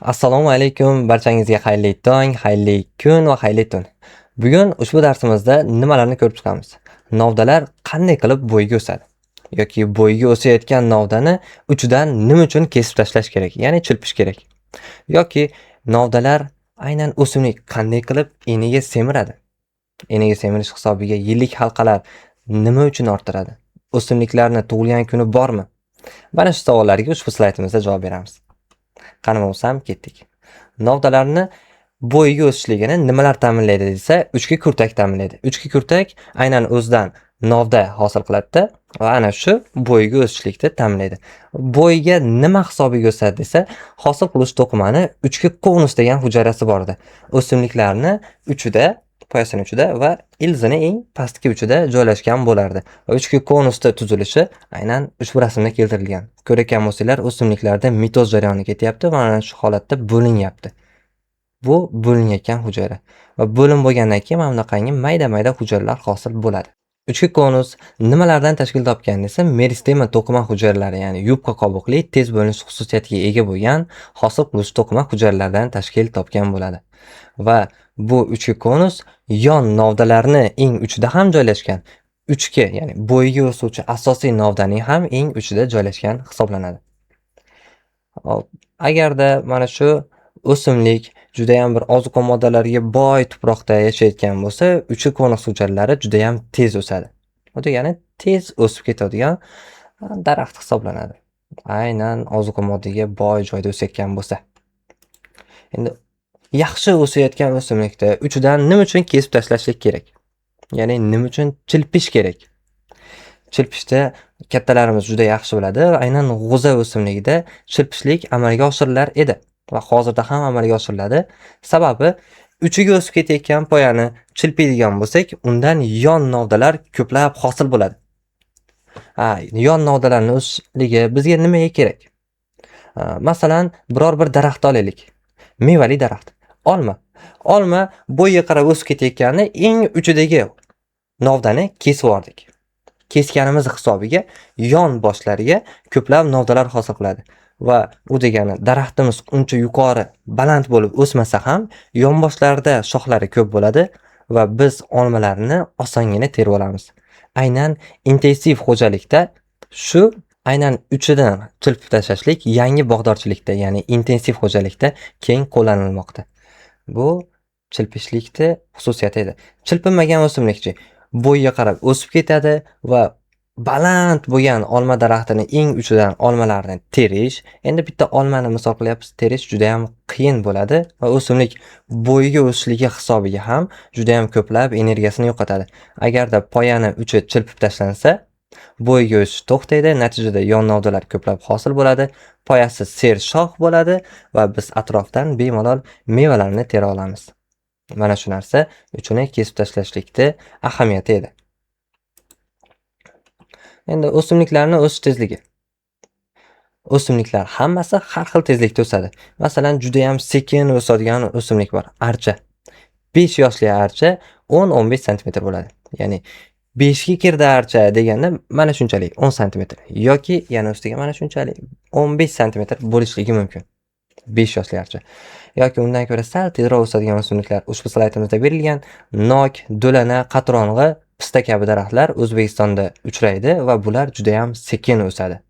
Assalomu alaykum, barchangizga xayrli tong, xayrli kun va xayrli tun. Bugun ushbu darsimizda nimalarni ko'rib chiqamiz? Novdalar qanday qilib bo'yiga o'sadi? Yoki bo'yiga o'sayotgan novdani uchidan nima uchun kesib tashlash kerak, ya'ni chilpish kerak? Yoki novdalar aynan o'simlik qanday qilib eniga semiradi? Eniga semirish hisobiga yillik halqalar nima uchun orttiradi? O'simliklarni tug'ilgan kuni bormi? Mana shu savollarga ushbu slaydimizda javob beramiz. Qani bo'lsam ketdik. Novdalarni bo'yiga o'sishligini nimalar ta'minlaydi desa, uchki kurtak ta'minlaydi. Uchki kurtak aynan o'zidan novda hosil qiladi va ana shu bo'yiga o'sishlikni ta'minlaydi. Bo'yiga nima hisobiga o'sadi desa, hosil qiluvchi to'qimani uchki konus degan hujayrasi bor edi. O'simliklarni uchida, poyasini uchida va ilzini eng pastki uchida joylashgan bo'lardi. Va uchki konusda tuzilishi aynan ushbu rasmda keltirilgan. Ko'rayotgan bo'lsanglar, o'simliklarda mitoz jarayoni ketyapti va mana shu holatda bo'linyapti. Bu bo'linayotgan hujayra va bo'lim bo'lgandan keyin mana bunaqangi mayda-mayda hujayralar hosil bo'ladi. Uchki konus nimalardan tashkil topgan desa, meristema to'qima hujayralari, ya'ni yupqa qobiqli, tez bo'linish xususiyatiga ega bo'lgan hosil qiluvchi to'qima hujayralardan tashkil topgan bo'ladi. Va bu uchki konus yon novdalarni eng uchida ham joylashgan. Uchga, ya'ni bo'yiga o'suvchi asosiy novdaning ham eng uchida joylashgan hisoblanadi. Agarda mana shu o'simlik juda ham bir ozuqa moddalariga boy tuproqda yashayotgan bo'lsa, uchki konus hujayralari juda ham tez o'sadi. Bu degani tez o'sib ketadigan daraxt hisoblanadi. Aynan ozuqa moddaga boy joyda o'sayotgan bo'lsa. Endi yaxshi o'sayotgan o'simlikda uchidan nima uchun kesib tashlashlik kerak? Ya'ni nima uchun chilpish kerak? Chilpishda kattalarimiz juda yaxshi biladi. Aynan g'o'za o'simligida chilpishlik amalga oshirilar edi va hozirda ham amalga oshiriladi. Sababi uchiga o'sib ketayotgan poyani chilpiydigan bo'lsak, undan yon novdalar ko'plab hosil bo'ladi. Yon novdalarning o'sishligi bizga nimaga kerak? Masalan, biror bir daraxt olaylik. Mevali daraxt. Olma. Olma bo'yiga qarab o'sib ketayotganda eng uchidagi novdani kesib yubordik. Kesganimiz hisobiga yon boshlariga ko'plab novdalar hosil qiladi. Va u degani daraxtimiz uncha yuqori, baland bo'lib o'smasa ham, yon boshlarida shoxlari ko'p bo'ladi va biz olmalarni osongina terib olamiz. Aynan intensiv xo'jalikda shu aynan uchidan chilpib tashlashlik yangi bog'dorchilikda, ya'ni intensiv xo'jalikda keng qo'llanilmoqda. Bu chilpishlikning xususiyati edi. Chilpinmagan o'simlikchi bo'yiga qarab o'sib ketadi va baland bo'lgan olma daraxtini eng uchidan olmalarni terish, endi bitta olmani misol qilyapmiz, terish juda ham qiyin bo'ladi va o'simlik bo'yiga o'sishligi hisobiga ham juda ham ko'plab energiyasini yo'qotadi. Agarda poyani uchi chilpib tashlansa, bo'yiga o'sish to'xtaydi, natijada yon novdalar ko'plab hosil bo'ladi, poyasi sershox bo'ladi va biz atrofdan bemalol mevalarni tera olamiz. Mana shu narsa uchun kesib tashlashlikda ahamiyati edi. Endi o'simliklarning o'sish tezligi. O'simliklar hammasi har xil tezlikda o'sadi. Masalan, juda ham sekin o'sadigan o'simlik bor, archa. 5 yoshli archa 10-15 sm bo'ladi. Ya'ni 5 ga kirdi archa deganda mana shunchalik 10 sm yoki yana ustiga mana shunchalik 15 sm bo'lishligi mumkin. 5 yoshli archa. Yoki undan ko'ra sal tezroq o'sadigan o'simliklar ushbu slaydimizda berilgan nok, do'lana, qatrong'i, pista kabi daraxtlar O'zbekistonda uchraydi va bular juda ham sekin o'sadi.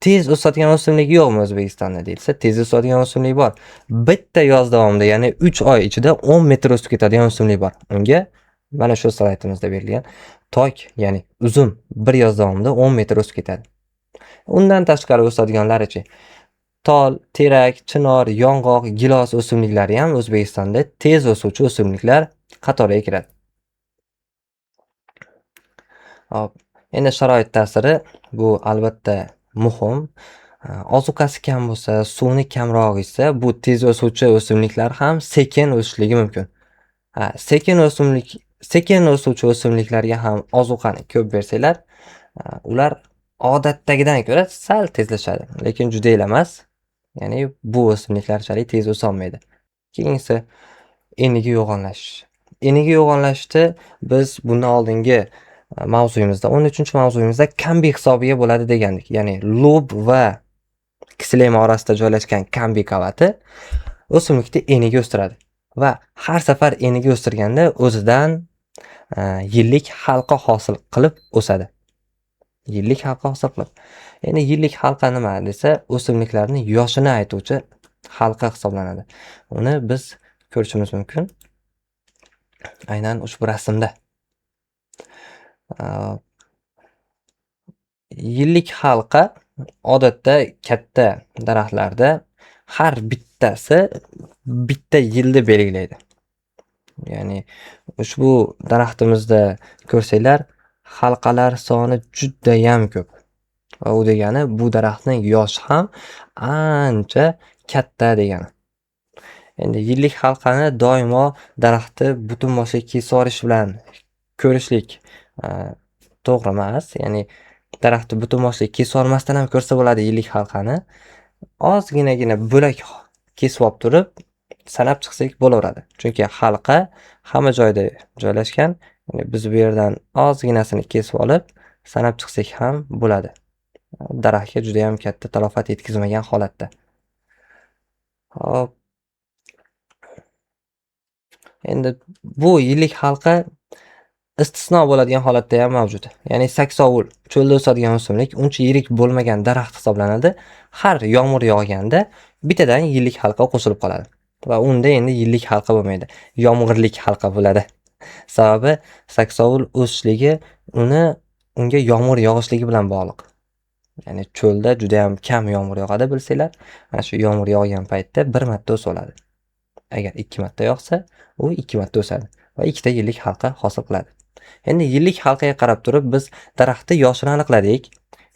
Tez o'sadigan o'simlik yo'qmi O'zbekistonda deyilsa, tez o'sadigan o'simlik bor. Bitta yoz davomida, ya'ni 3 oy ichida 10 metr o'sib ketadigan o'simlik bor. Unga mana shu slaydimizda berilgan tok, ya'ni uzum bir yoz davomida 10 metr o'sib ketadi. Undan tashqari o'sadiganlarichi tol, terak, chinor, yong'oq, gilos o'simliklari ham O'zbekistonda tez o'suvchi o'simliklar qatoriga kiradi. Hop, endi sharoit ta'siri bu albatta muhim. Ozuqasi kam bo'lsa, suvni kamroq ichsa, bu tez o'suvchi o'simliklar ham sekin o'sishligi mumkin. Sekin o'suvchi o'simliklarga ham ozuqani ko'p bersanglar, ular odatdagidan ko'ra sal tezlashadi, lekin juda emas. Ya'ni bu o'simliklarchalik tez o'sa olmaydi. Keyingisi eniga yo'g'onlashish. Eniga yo'g'onlashishda biz bundan oldingi mavzuyimizda 13-mavzuyimizda kambi hisobiga bo'ladi degandik. Ya'ni lob va kislema orasida joylashgan kambiy qavati o'simlikni eniga o'stiradi va har safar eniga o'stirganda o'zidan yillik halqa hosil qilib o'sadi. Yillik halqa hosil qilib. Endi yillik halqa nima desa, o'simliklarning yoshini aytuvchi halqa hisoblanadi. Uni biz ko'rishimiz mumkin. Aynan ushbu rasmda. Yillik halqa odatda katta daraxtlarda har bittasi bitta yilni belgilaydi. Ya'ni ushbu daraxtimizda ko'rsanglar, halqalar soni juda ham ko'p. Va u degani bu daraxtning yoshi ham ancha katta degani. Endi yillik halqani doimo daraxtni butun boshli kesorish bilan ko'rishlik to'g'ri emas. Ya'ni daraxtni butun boshli kesormasdan ham ko'rsa bo'ladi yillik halqani. Ozginagina bo'lak kesib olib turib sanab chiqsak bo'laveradi. Chunki halqa hamma joyda joylashgan. Ya'ni biz bu yerdan ozginasini kesib olib sanab chiqsak ham bo'ladi. Daraxtga juda ham katta talofat yetkazmagan holatda. Hop. Endi bu yillik halqa istisno bo'ladigan holatda ham mavjud. Ya'ni saksovul cho'lda o'sadigan o'simlik uncha yirik bo'lmagan daraxt hisoblanadi. Har yomg'ir yog'ganda bittadan yillik halqa qo'shilib qoladi. Va unda endi yillik halqa bo'lmaydi. Yomg'irlik halqa bo'ladi. Sababi saksovul o'sishligi unga yomg'ir yog'ishligi bilan bog'liq. Ya'ni cho'lda juda ham kam yomg'ir yog'adi bilsanglar, mana shu yomg'ir yog'gan paytda bir marta o'soladi. Agar 2 marta yog'sa, u 2 marta o'sadi va ikkita yillik halqa hosil qiladi. Endi yillik halqaga qarab turib biz daraxtni yoshini aniqladik.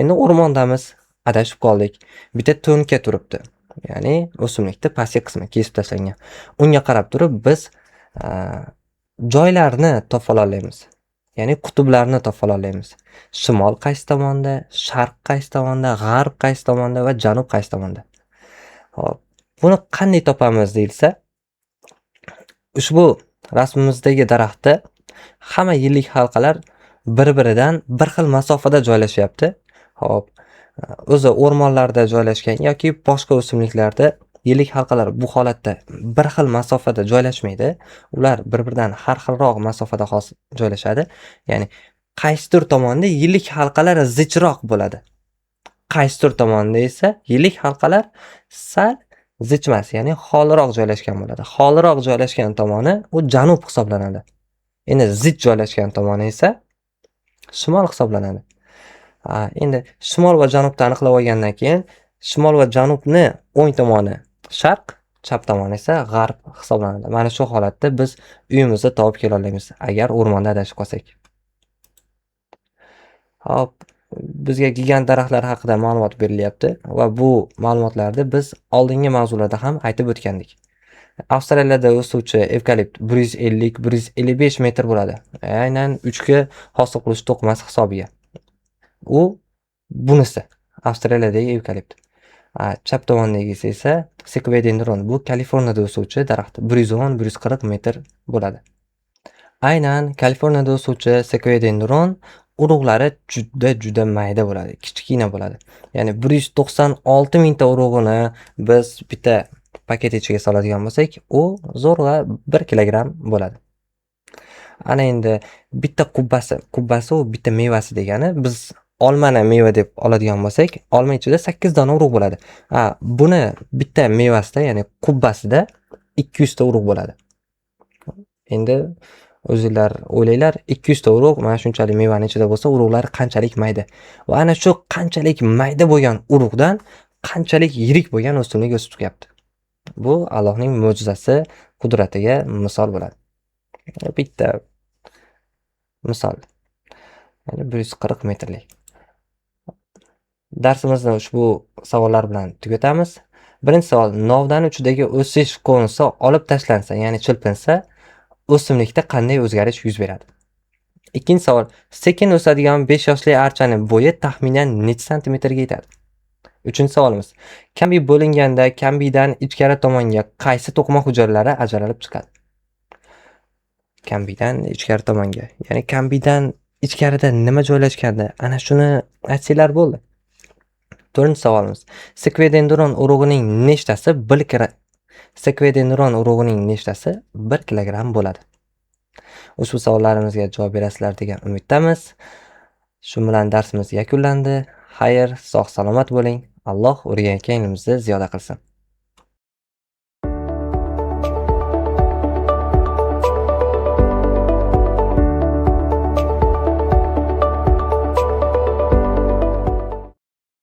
Endi o'rmondamiz, adashib qoldik. Bitta to'nka turibdi. Ya'ni o'simlikning pastki qismi kesib tashlangan. Unga qarab turib biz joylarni topalaymiz. Ya'ni qutblarni topalaymiz. Shimol qaysi tomonda, sharq qaysi tomonda, g'arb qaysi tomonda va janub qaysi tomonda. Hop, buni qanday topamiz deyilsa, ushbu rasmimizdagi daraxtda hamma yillik halqalar bir-biridan bir xil masofada joylashyapti. Hop, o'zi o'rmonlarda joylashgan yoki boshqa o'simliklarda yillik halqalar bu holatda bir xil masofada joylashmaydi. Ular bir-biridan har xilroq masofada joylashadi. Ya'ni qaysidir tomonda yillik halqalar zichroq bo'ladi. Qaysidir tomonda esa yillik halqalar sal zichmas, ya'ni xoliroq joylashgan bo'ladi. Xoliroq joylashgan tomoni u janub hisoblanadi. Endi zich joylashgan tomoni esa shimol hisoblanadi. Endi shimol va janubni aniqlab olgandan keyin shimol va janubni o'ng tomoni sharq, chap tomoni esa g'arb hisoblanadi. Mana shu holatda biz uyimizni topib kela olamiz agar o'rmonda adashib qolsak. Hop, bizga gigant daraxtlar haqida ma'lumot berilyapti va bu ma'lumotlarni biz oldingi mavzularda ham aytib o'tgandik. Avstraliyada o'suvchi evkalipt 150-155 metr bo'ladi. Aynan 3 ga hosil qilish to'qimasi hisobiga. U bunisi Avstraliyadagi evkalipt. Chap tomondagisi esa Sequoia dendron. Bu Kaliforniyada o'suvchi daraxt. 110-140 metr bo'ladi. Aynan Kaliforniyada o'suvchi Sequoia dendron urug'lari juda mayda bo'ladi, kichkina bo'ladi. Ya'ni 196 mingta urug'ini biz bitta paket ichiga soladigan bo'lsak, u zo'rg'a 1 kilogramm bo'ladi. Ana endi bitta qubbasi u bitta mevasi degani. Biz olmani meva deb oladigan bo'lsak, olma ichida 8 dona urug' bo'ladi. Buni bitta mevasida, ya'ni qubbasida 200 ta urug' bo'ladi. Endi o'zinglar o'ylanglar, 200 ta urug' mana shunchalik mevani ichida bo'lsa, urug'lar qanchalik mayda. Va ana shu qanchalik mayda bo'lgan urug'dan qanchalik yirik bo'lgan o'simlik o'sib chiqyapti. Bu Allohning mo'jizasi, qudratiga misol bo'ladi. Bitta misol. Ya'ni 140 metrlik. Darsimizni ushbu savollar bilan tugatamiz. Birinchi savol: novdan uchidagi o'sish konisi olib tashlansa, ya'ni chilpinsa, o'simlikda qanday o'zgarish yuz beradi? Ikkinchi savol: sekin o'sadigan 5 yoshli archaning bo'yi taxminan necha santimetrga yetadi? Uchinchi savolimiz: kambiy bo'linganda kambiydan ichkari tomonga qaysi to'qima hujayralari ajralib chiqadi? Kambiydan ichkari tomonga, ya'ni kambiydan ichkarida nima joylashganda, ana shuni aytsanglar bo'ldi. 4-chi savolimiz. Sekvedendron urug'ining nechtasi 1 kilogramm bo'ladi? Ushbu savollarimizga javob berasizlar degan umiddamiz. Shu bilan darsimiz yakunlandi. Xayr, sog' salomat bo'ling. Alloh o'rganayotgan ilmimizni ziyoda qilsin.